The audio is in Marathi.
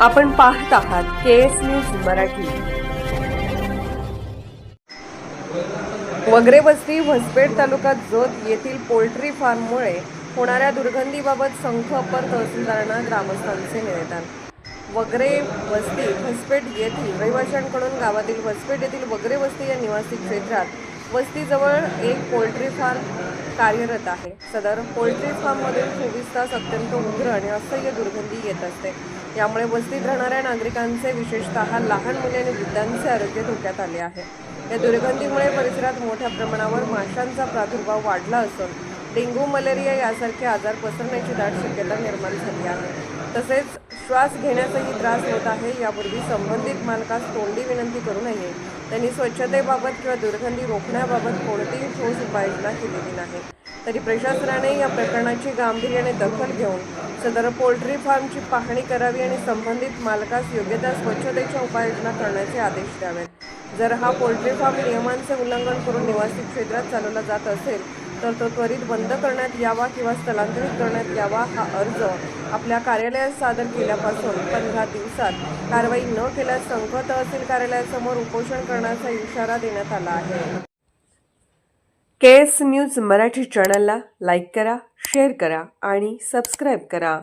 आपण पाहत आहात केएस न्यूज मराठी। वगरे वस्ती म्हसपेट तालुक्यात जोत येथील पोल्ट्री फार्ममुळे होणाऱ्या दुर्गंधीबाबत संख अप्पर तहसीलदारांना ग्रामस्थांचे निवेदन। वगरे वस्ती म्हसपेट येथील रहिवाशांकडून गावातील म्हसपेट येथील वगरे वस्ती या निवासी क्षेत्रात वस्तीजवळ एक पोल्ट्री फार्म कार्यरत आहे। सदर पोल्ट्री फार्ममधून 24 तास अत्यंत उग्र आणि असह्य दुर्गंधी येत असते। यामुळे वस्तीत राहणाऱ्या नागरिकांचे विशेषतः लहान मुले आणि वृद्धांचे आरोग्य धोक्यात आले आहे। या दुर्गंधीमुळे परिसरात मोठ्या प्रमाणावर माशांचा प्रादुर्भाव वाढला असून डेंग्यू मलेरिया यासारखे आजार पसरण्याची दाट शक्यता निर्माण झाली आहे। तसेच श्वास घेण्याचाही त्रास होत आहे। यापूर्वी संबंधित मालकास तोंडी विनंती करू नये, त्यांनी स्वच्छतेबाबत किंवा दुर्गंधी रोखण्याबाबत कोणतीही ठोस उपाययोजना केलेली नाही। तरी प्रशासनाने या प्रकरणाची गांभीर्याने दखल घेऊन सदर पोल्ट्री फार्मची पाहणी करावी आणि संबंधित मालकास योग्य त्या स्वच्छतेच्या उपाययोजना करण्याचे आदेश द्यावेत। जर हा पोल्ट्री फार्म नियमांचे उल्लंघन करून निवासी क्षेत्रात चालवला जात असेल तर तो त्वरित बंद करण्यात यावा किंवा स्थलांतरित करण्यात यावा। हा अर्ज आपल्या कार्यालयात सादर केल्यापासून 15 दिवसात कारवाई न केल्यास संख तहसील कार्यालयासमोर उपोषण करण्याचा इशारा देण्यात आला आहे। केएस न्यूज मराठी चॅनलला लाईक करा, शेअर करा आणि सबस्क्राईब करा।